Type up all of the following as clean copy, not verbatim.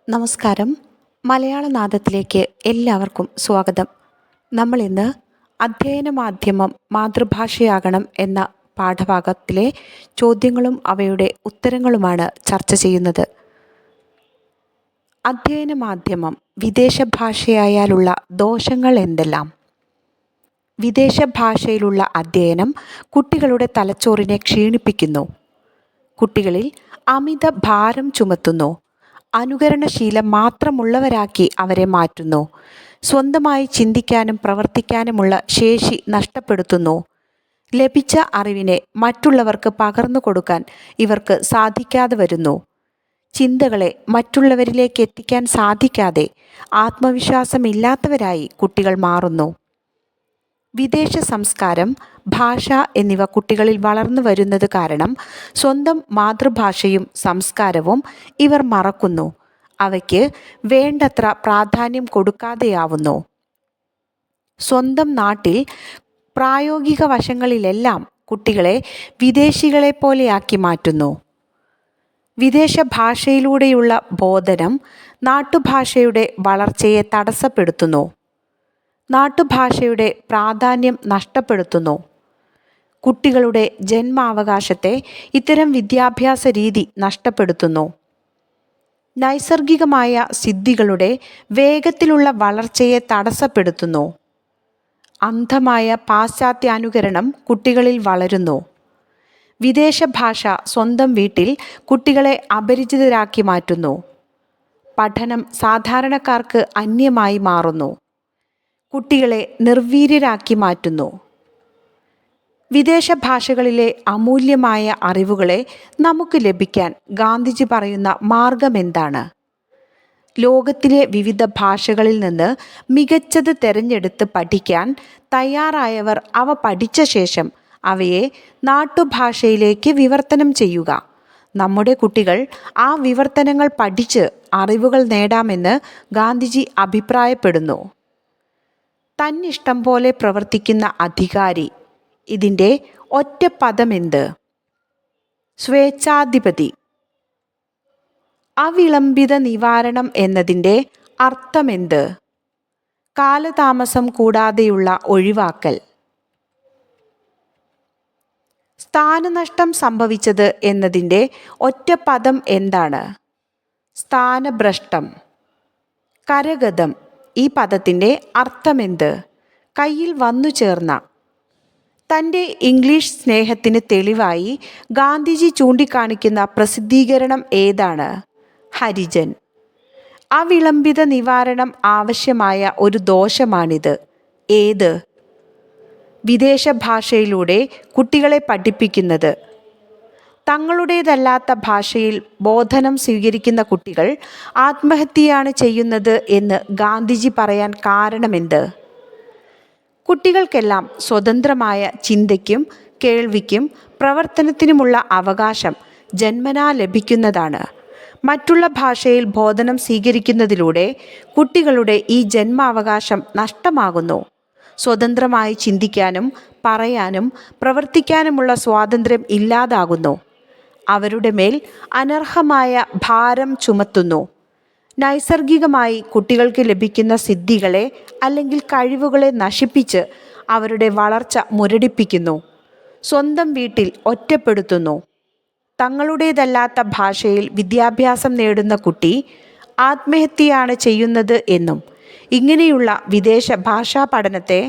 നമസ്കാരം. മലയാളനാദത്തിലേക്ക് എല്ലാവർക്കും സ്വാഗതം. നമ്മളിന്ന് അധ്യയന മാധ്യമം മാതൃഭാഷയാകണം എന്ന പാഠഭാഗത്തിലെ ചോദ്യങ്ങളും അവയുടെ ഉത്തരങ്ങളുമാണ് ചർച്ച ചെയ്യുന്നത്. അധ്യയന മാധ്യമം വിദേശ ഭാഷയായാലുള്ള ദോഷങ്ങൾ എന്തെല്ലാം? വിദേശ ഭാഷയിലുള്ള അധ്യയനം കുട്ടികളുടെ തലച്ചോറിനെ ക്ഷീണിപ്പിക്കുന്നു. കുട്ടികളിൽ അമിത ഭാരം ചുമത്തുന്നു. അനുകരണശീലം മാത്രമുള്ളവരാക്കി അവരെ മാറ്റുന്നു. സ്വന്തമായി ചിന്തിക്കാനും പ്രവർത്തിക്കാനുമുള്ള ശേഷി നഷ്ടപ്പെടുത്തുന്നു. ലഭിച്ച അറിവിനെ മറ്റുള്ളവർക്ക് പകർന്നു കൊടുക്കാൻ ഇവർക്ക് സാധിക്കാതെ വരുന്നു. ചിന്തകളെ മറ്റുള്ളവരിലേക്ക് എത്തിക്കാൻ സാധിക്കാതെ ആത്മവിശ്വാസമില്ലാത്തവരായി കുട്ടികൾ മാറുന്നു. വിദേശ സംസ്കാരം, ഭാഷ എന്നിവ കുട്ടികളിൽ വളർന്നു വരുന്നത് കാരണം സ്വന്തം മാതൃഭാഷയും സംസ്കാരവും ഇവർ മറക്കുന്നു. അവയ്ക്ക് വേണ്ടത്ര പ്രാധാന്യം കൊടുക്കാതെയാവുന്നു. സ്വന്തം നാട്ടിൽ പ്രായോഗിക വശങ്ങളിലെല്ലാം കുട്ടികളെ വിദേശികളെ പോലെയാക്കി മാറ്റുന്നു. വിദേശ ഭാഷയിലൂടെയുള്ള ബോധനം നാട്ടുഭാഷയുടെ വളർച്ചയെ തടസ്സപ്പെടുത്തുന്നു. നാട്ടുഭാഷയുടെ പ്രാധാന്യം നഷ്ടപ്പെടുത്തുന്നു. കുട്ടികളുടെ ജന്മാവകാശത്തെ ഇത്തരം വിദ്യാഭ്യാസ രീതി നഷ്ടപ്പെടുത്തുന്നു. നൈസർഗികമായ സിദ്ധികളുടെ വേഗത്തിലുള്ള വളർച്ചയെ തടസ്സപ്പെടുത്തുന്നു. അന്ധമായ പാശ്ചാത്യാനുകരണം കുട്ടികളിൽ വളരുന്നു. വിദേശ ഭാഷ സ്വന്തം വീട്ടിൽ കുട്ടികളെ അപരിചിതരാക്കി മാറ്റുന്നു. പഠനം സാധാരണക്കാർക്ക് അന്യമായി മാറുന്നു. കുട്ടികളെ നിർവീര്യരാക്കി മാറ്റുന്നു. വിദേശ ഭാഷകളിലെ അമൂല്യമായ അറിവുകളെ നമുക്ക് ലഭിക്കാൻ ഗാന്ധിജി പറയുന്ന മാർഗമെന്താണ്? ലോകത്തിലെ വിവിധ ഭാഷകളിൽ നിന്ന് മികച്ചത് തിരഞ്ഞെടുത്ത് പഠിക്കാൻ തയ്യാറായവർ അവ പഠിച്ച ശേഷം അവയെ നാട്ടുഭാഷയിലേക്ക് വിവർത്തനം ചെയ്യുക. നമ്മുടെ കുട്ടികൾ ആ വിവർത്തനങ്ങൾ പഠിച്ച് അറിവുകൾ നേടാമെന്ന് ഗാന്ധിജി അഭിപ്രായപ്പെടുന്നു. തന്നിഷ്ടം പോലെ പ്രവർത്തിക്കുന്ന അധികാരി. ഇതിൻ്റെ ഒറ്റ പദമെന്ത്? സ്വേച്ഛാധിപതി. അവിളംബിത നിവാരണം എന്നതിൻ്റെ അർത്ഥമെന്ത്? കാലതാമസം കൂടാതെയുള്ള ഒഴിവാക്കൽ. സ്ഥാനനഷ്ടം സംഭവിച്ചത് എന്നതിൻ്റെ ഒറ്റ പദം എന്താണ്? സ്ഥാനഭ്രഷ്ടം. കരഗതം. ഈ പദത്തിൻ്റെ അർത്ഥമെന്ത്? കയ്യിൽ വന്നു ചേർന്ന. തൻ്റെ ഇംഗ്ലീഷ് സ്നേഹത്തിന് തെളിവായി ഗാന്ധിജി ചൂണ്ടിക്കാണിക്കുന്ന പ്രസിദ്ധീകരണം ഏതാണ്? ഹരിജൻ. അവിളംബിത നിവാരണം ആവശ്യമായ ഒരു ദോഷമാണിത്. ഏത്? വിദേശ ഭാഷയിലൂടെ കുട്ടികളെ പഠിപ്പിക്കുന്നത്. തങ്ങളുടേതല്ലാത്ത ഭാഷയിൽ ബോധനം സ്വീകരിക്കുന്ന കുട്ടികൾ ആത്മഹത്യയാണ് ചെയ്യുന്നത് എന്ന് ഗാന്ധിജി പറയാൻ കാരണമെന്ത്? കുട്ടികൾക്കെല്ലാം സ്വതന്ത്രമായ ചിന്തയ്ക്കും കേൾവിക്കും പ്രവർത്തനത്തിനുമുള്ള അവകാശം ജന്മനാ ലഭിക്കുന്നതാണ്. മറ്റുള്ള ഭാഷയിൽ ബോധനം സ്വീകരിക്കുന്നതിലൂടെ കുട്ടികളുടെ ഈ ജന്മാവകാശം നഷ്ടമാകുന്നു. സ്വതന്ത്രമായി ചിന്തിക്കാനും പറയാനും പ്രവർത്തിക്കാനുമുള്ള സ്വാതന്ത്ര്യം ഇല്ലാതാകുന്നു. അവരുടെ മേൽ അനർഹമായ ഭാരം ചുമത്തുന്നു. നൈസർഗികമായി കുട്ടികൾക്ക് ലഭിക്കുന്ന സിദ്ധികളെ അല്ലെങ്കിൽ കഴിവുകളെ നശിപ്പിച്ച് അവരുടെ വളർച്ച മുരടിപ്പിക്കുന്നു. സ്വന്തം വീട്ടിൽ ഒറ്റപ്പെടുത്തുന്നു. തങ്ങളുടേതല്ലാത്ത ഭാഷയിൽ വിദ്യാഭ്യാസം നേടുന്ന കുട്ടി ആത്മഹത്യയാണ് ചെയ്യുന്നത് എന്നും ഇങ്ങനെയുള്ള വിദേശ ഭാഷാ പഠനത്തെ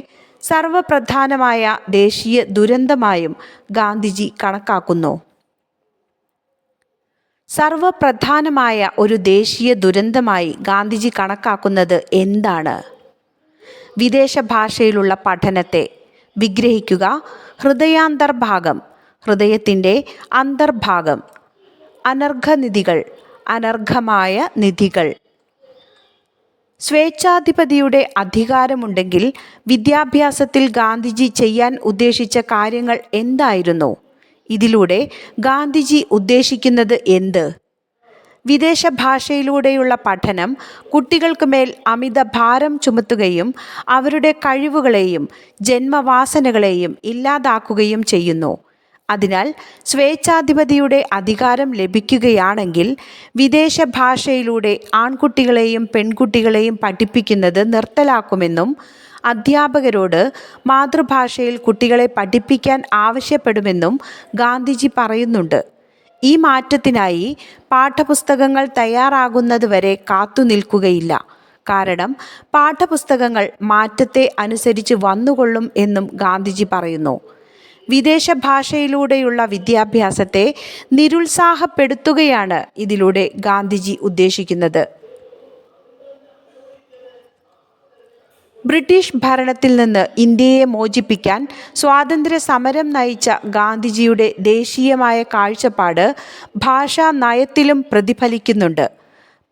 സർവപ്രധാനമായ ദേശീയ ദുരന്തമായും ഗാന്ധിജി കണക്കാക്കുന്നു. സർവപ്രധാനമായ ഒരു ദേശീയ ദുരന്തമായി ഗാന്ധിജി കണക്കാക്കുന്നത് എന്താണ്? വിദേശ ഭാഷയിലുള്ള പഠനത്തെ. വിഗ്രഹിക്കുക. ഹൃദയാന്തർഭാഗം. ഹൃദയത്തിൻ്റെ അന്തർഭാഗം. അനർഘനിധികൾ. അനർഘമായ നിധികൾ. സ്വേച്ഛാധിപതിയുടെ അധികാരമുണ്ടെങ്കിൽ വിദ്യാഭ്യാസത്തിൽ ഗാന്ധിജി ചെയ്യാൻ ഉദ്ദേശിച്ച കാര്യങ്ങൾ എന്തായിരുന്നു? ഇതിലൂടെ ഗാന്ധിജി ഉദ്ദേശിക്കുന്നത് എന്ത്? വിദേശ ഭാഷയിലൂടെയുള്ള പഠനം കുട്ടികൾക്ക് മേൽ അമിത ഭാരം ചുമത്തുകയും അവരുടെ കഴിവുകളെയും ജന്മവാസനകളെയും ഇല്ലാതാക്കുകയും ചെയ്യുന്നു. അതിനാൽ സ്വേച്ഛാധിപതിയുടെ അധികാരം ലഭിക്കുകയാണെങ്കിൽ വിദേശ ഭാഷയിലൂടെ ആൺകുട്ടികളെയും പെൺകുട്ടികളെയും പഠിപ്പിക്കുന്നത് നിർത്തലാക്കുമെന്നും അധ്യാപകരോട് മാതൃഭാഷയിൽ കുട്ടികളെ പഠിപ്പിക്കാൻ ആവശ്യപ്പെടുമെന്നും ഗാന്ധിജി പറയുന്നുണ്ട്. ഈ മാറ്റത്തിനായി പാഠപുസ്തകങ്ങൾ തയ്യാറാകുന്നതുവരെ കാത്തുനിൽക്കുകയില്ല. കാരണം പാഠപുസ്തകങ്ങൾ മാറ്റത്തെ അനുസരിച്ച് വന്നുകൊള്ളും എന്നും ഗാന്ധിജി പറയുന്നു. വിദേശ ഭാഷയിലൂടെയുള്ള വിദ്യാഭ്യാസത്തെ നിരുത്സാഹപ്പെടുത്തുകയാണ് ഇതിലൂടെ ഗാന്ധിജി ഉദ്ദേശിക്കുന്നത്. ബ്രിട്ടീഷ് ഭരണത്തിൽ നിന്ന് ഇന്ത്യയെ മോചിപ്പിക്കാൻ സ്വാതന്ത്ര്യ സമരം നയിച്ച ഗാന്ധിജിയുടെ ദേശീയമായ കാഴ്ചപ്പാട് ഭാഷാ നയത്തിലും പ്രതിഫലിക്കുന്നുണ്ട്.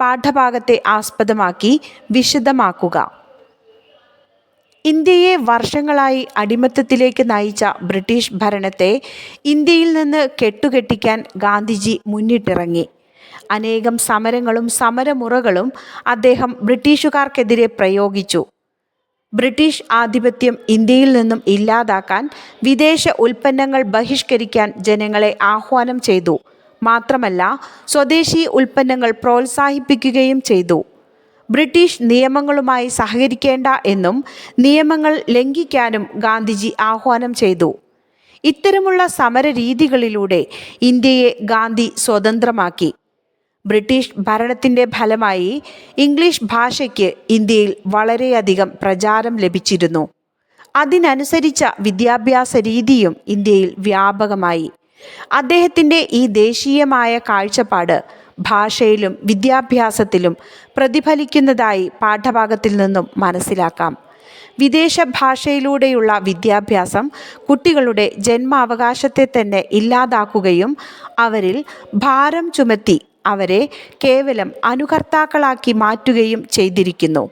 പാഠഭാഗത്തെ ആസ്പദമാക്കി വിശദമാക്കുക. ഇന്ത്യയെ വർഷങ്ങളായി അടിമത്തത്തിലേക്ക് നയിച്ച ബ്രിട്ടീഷ് ഭരണത്തെ ഇന്ത്യയിൽ നിന്ന് കെട്ടുകെട്ടിക്കാൻ ഗാന്ധിജി മുന്നിട്ടിറങ്ങി. അനേകം സമരങ്ങളും സമരമുറകളും അദ്ദേഹം ബ്രിട്ടീഷുകാർക്കെതിരെ പ്രയോഗിച്ചു. ബ്രിട്ടീഷ് ആധിപത്യം ഇന്ത്യയിൽ നിന്നും ഇല്ലാതാക്കാൻ, വിദേശ ഉൽപ്പന്നങ്ങൾ ബഹിഷ്കരിക്കാൻ ജനങ്ങളെ ആഹ്വാനം ചെയ്തു. മാത്രമല്ല സ്വദേശി ഉൽപ്പന്നങ്ങൾ പ്രോത്സാഹിപ്പിക്കുകയും ചെയ്തു. ബ്രിട്ടീഷ് നിയമങ്ങളുമായി സഹകരിക്കേണ്ട എന്നും നിയമങ്ങൾ ലംഘിക്കാനും ഗാന്ധിജി ആഹ്വാനം ചെയ്തു. ഇത്തരമുള്ള സമരരീതികളിലൂടെ ഇന്ത്യയെ ഗാന്ധി സ്വതന്ത്രമാക്കി. ബ്രിട്ടീഷ് ഭരണത്തിൻ്റെ ഫലമായി ഇംഗ്ലീഷ് ഭാഷയ്ക്ക് ഇന്ത്യയിൽ വളരെയധികം പ്രചാരം ലഭിച്ചിരുന്നു. അതിനനുസരിച്ച വിദ്യാഭ്യാസ രീതിയും ഇന്ത്യയിൽ വ്യാപകമായി. അദ്ദേഹത്തിൻ്റെ ഈ ദേശീയമായ കാഴ്ചപ്പാട് ഭാഷയിലും വിദ്യാഭ്യാസത്തിലും പ്രതിഫലിക്കുന്നതായി പാഠഭാഗത്തിൽ നിന്നും മനസ്സിലാക്കാം. വിദേശ ഭാഷയിലൂടെയുള്ള വിദ്യാഭ്യാസം കുട്ടികളുടെ ജന്മാവകാശത്തെ തന്നെ ഇല്ലാതാക്കുകയും അവരിൽ ഭാരം ചുമത്തി അവരെ കേവലം അനുകർത്താക്കളാക്കി മാറ്റുകയും ചെയ്തിരിക്കുന്നു.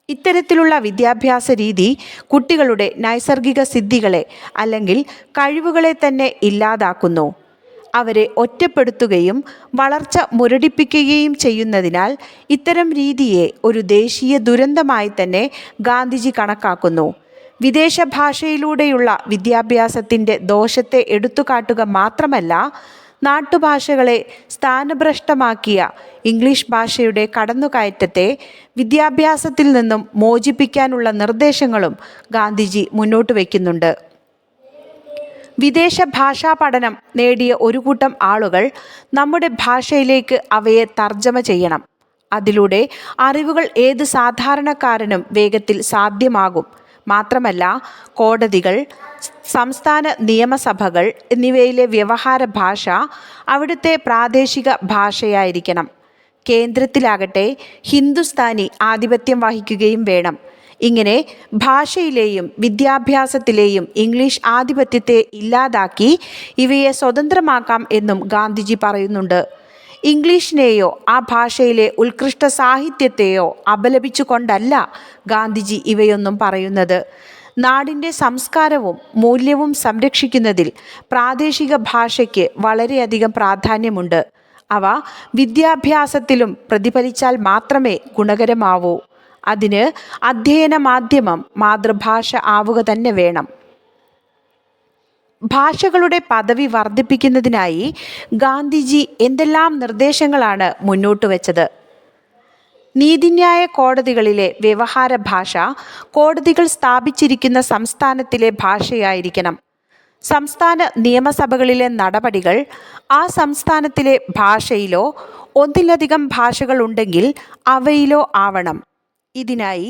ഇത്തരത്തിലുള്ള വിദ്യാഭ്യാസ രീതി കുട്ടികളുടെ നൈസർഗിക സിദ്ധികളെ അല്ലെങ്കിൽ കഴിവുകളെ തന്നെ ഇല്ലാതാക്കുന്നു. അവരെ ഒറ്റപ്പെടുത്തുകയും വളർച്ച മുരടിപ്പിക്കുകയും ചെയ്യുന്നതിനാൽ ഇത്തരം രീതിയെ ഒരു ദേശീയ ദുരന്തമായി തന്നെ ഗാന്ധിജി കണക്കാക്കുന്നു. വിദേശ ഭാഷയിലൂടെയുള്ള വിദ്യാഭ്യാസത്തിൻ്റെ ദോഷത്തെ എടുത്തുകാട്ടുക മാത്രമല്ല, നാട്ടുഭാഷകളെ സ്ഥാനഭ്രഷ്ടമാക്കിയ ഇംഗ്ലീഷ് ഭാഷയുടെ കടന്നുകയറ്റത്തെ വിദ്യാഭ്യാസത്തിൽ നിന്നും മോചിപ്പിക്കാനുള്ള നിർദ്ദേശങ്ങളും ഗാന്ധിജി മുന്നോട്ട് വയ്ക്കുന്നുണ്ട്. വിദേശ ഭാഷാ പഠനം നേടിയ ഒരു കൂട്ടം ആളുകൾ നമ്മുടെ ഭാഷയിലേക്ക് അവയെ തർജ്ജമ ചെയ്യണം. അതിലൂടെ അറിവുകൾ ഏത് സാധാരണക്കാരനും വേഗത്തിൽ സാധ്യമാകും. മാത്രമല്ല, കോടതികൾ, സംസ്ഥാന നിയമസഭകൾ എന്നിവയിലെ വ്യവഹാര ഭാഷ അവിടുത്തെ പ്രാദേശിക ഭാഷയായിരിക്കണം. കേന്ദ്രത്തിലാകട്ടെ ഹിന്ദുസ്ഥാനി ആധിപത്യം വഹിക്കുകയും വേണം. ഇങ്ങനെ ഭാഷയിലെയും വിദ്യാഭ്യാസത്തിലെയും ഇംഗ്ലീഷ് ആധിപത്യത്തെ ഇല്ലാതാക്കി ഇവയെ സ്വതന്ത്രമാക്കാം എന്നും ഗാന്ധിജി പറയുന്നുണ്ട്. ഇംഗ്ലീഷിനെയോ ആ ഭാഷയിലെ ഉത്കൃഷ്ട സാഹിത്യത്തെയോ അപലപിച്ചുകൊണ്ടല്ല ഗാന്ധിജി ഇവയൊന്നും പറയുന്നത്. നാടിൻ്റെ സംസ്കാരവും മൂല്യവും സംരക്ഷിക്കുന്നതിൽ പ്രാദേശിക ഭാഷയ്ക്ക് വളരെയധികം പ്രാധാന്യമുണ്ട്. അവ വിദ്യാഭ്യാസത്തിലും പ്രതിഫലിച്ചാൽ മാത്രമേ ഗുണകരമാവൂ. അതിന് അധ്യയന മാധ്യമം മാതൃഭാഷ ആവുക തന്നെ വേണം. ഭാഷകളുടെ പദവി വർദ്ധിപ്പിക്കുന്നതിനായി ഗാന്ധിജി എന്തെല്ലാം നിർദ്ദേശങ്ങളാണ് മുന്നോട്ട് വച്ചത്? നീതിന്യായ കോടതികളിലെ വ്യവഹാര ഭാഷ കോടതികൾ സ്ഥാപിച്ചിരിക്കുന്ന സംസ്ഥാനത്തിലെ ഭാഷയായിരിക്കണം. സംസ്ഥാന നിയമസഭകളിലെ നടപടികൾ ആ സംസ്ഥാനത്തിലെ ഭാഷയിലോ ഒന്നിലധികം ഭാഷകൾ ഉണ്ടെങ്കിൽ അവയിലോ ആവണം. ഇതിനായി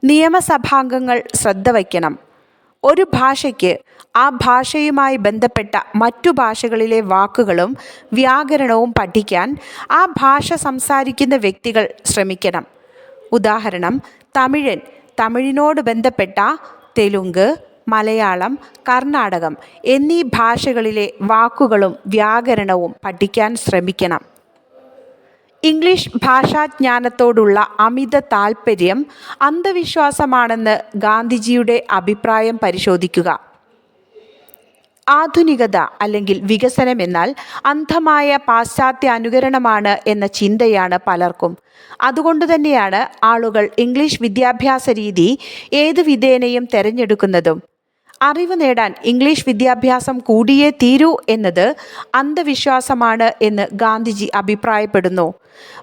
നിയമസഭാംഗങ്ങൾ ശ്രദ്ധ വയ്ക്കണം. ഒരു ഭാഷയ്ക്ക് ആ ഭാഷയുമായി ബന്ധപ്പെട്ട മറ്റു ഭാഷകളിലെ വാക്കുകളും വ്യാകരണവും പഠിക്കാൻ ആ ഭാഷ സംസാരിക്കുന്ന വ്യക്തികൾ ശ്രമിക്കണം. ഉദാഹരണം, തമിഴൻ തമിഴിനോട് ബന്ധപ്പെട്ട തെലുങ്ക്, മലയാളം, കർണാടകം എന്നീ ഭാഷകളിലെ വാക്കുകളും വ്യാകരണവും പഠിക്കാൻ ശ്രമിക്കണം. ഇംഗ്ലീഷ് ഭാഷാജ്ഞാനത്തോടുള്ള അമിത താൽപ്പര്യം അന്ധവിശ്വാസമാണെന്ന് ഗാന്ധിജിയുടെ അഭിപ്രായം പരിശോധിക്കുക. ആധുനികത അല്ലെങ്കിൽ വികസനം എന്നാൽ അന്ധമായ പാശ്ചാത്യ അനുകരണമാണ് എന്ന ചിന്തയാണ് പലർക്കും. അതുകൊണ്ട് തന്നെയാണ് ആളുകൾ ഇംഗ്ലീഷ് വിദ്യാഭ്യാസ രീതി ഏത് വിധേനയും തിരഞ്ഞെടുക്കുന്നതും. അറിവ് നേടാൻ ഇംഗ്ലീഷ് വിദ്യാഭ്യാസം കൂടിയേ തീരൂ എന്നത് അന്ധവിശ്വാസമാണ് എന്ന് ഗാന്ധിജി അഭിപ്രായപ്പെടുന്നു.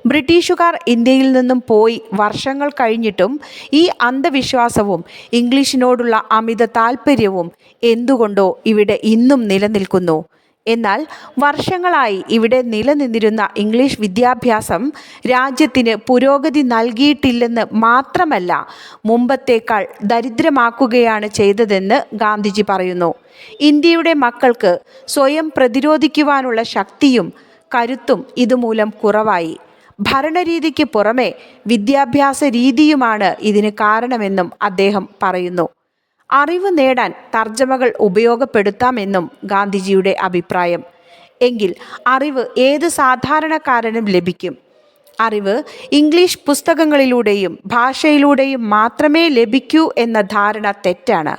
ബ്രിട്ടീഷുകാർ ഇന്ത്യയിൽ നിന്നും പോയി വർഷങ്ങൾ കഴിഞ്ഞിട്ടും ഈ അന്ധവിശ്വാസവും ഇംഗ്ലീഷിനോടുള്ള അമിത താൽപ്പര്യവും എന്തുകൊണ്ടോ ഇവിടെ ഇന്നും നിലനിൽക്കുന്നു. എന്നാൽ വർഷങ്ങളായി ഇവിടെ നിലനിന്നിരുന്ന ഇംഗ്ലീഷ് വിദ്യാഭ്യാസം രാജ്യത്തിന് പുരോഗതി നൽകിയിട്ടില്ലെന്ന് മാത്രമല്ല, മുമ്പത്തേക്കാൾ ദരിദ്രമാക്കുകയാണ് ചെയ്തതെന്ന് ഗാന്ധിജി പറയുന്നു. ഇന്ത്യയുടെ മക്കൾക്ക് സ്വയം പ്രതിരോധിക്കുവാനുള്ള ശക്തിയും കരുത്തും ഇതുമൂലം കുറവായി. ഭരണരീതിക്ക് പുറമെ വിദ്യാഭ്യാസ രീതിയുമാണ് ഇതിന് കാരണമെന്നും അദ്ദേഹം പറയുന്നു. അറിവ് നേടാൻ തർജ്ജമകൾ ഉപയോഗപ്പെടുത്താമെന്നും ഗാന്ധിജിയുടെ അഭിപ്രായം. എങ്കിൽ അറിവ് ഏത് സാധാരണക്കാരനും ലഭിക്കും? അറിവ് ഇംഗ്ലീഷ് പുസ്തകങ്ങളിലൂടെയും ഭാഷയിലൂടെയും മാത്രമേ ലഭിക്കൂ എന്ന ധാരണ തെറ്റാണ്.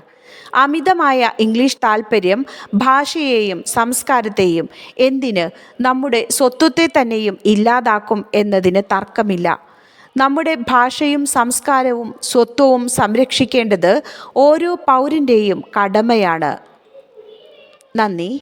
അമിതമായ ഇംഗ്ലീഷ് താൽപ്പര്യം ഭാഷയെയും സംസ്കാരത്തെയും, എന്തിന് നമ്മുടെ സ്വത്വത്തെ തന്നെയും ഇല്ലാതാക്കും എന്നതിന് തർക്കമില്ല. നമ്മുടെ ഭാഷയും സംസ്കാരവും സ്വത്വവും സംരക്ഷിക്കേണ്ടത് ഓരോ പൗരൻ്റെയും കടമയാണ്. നന്ദി.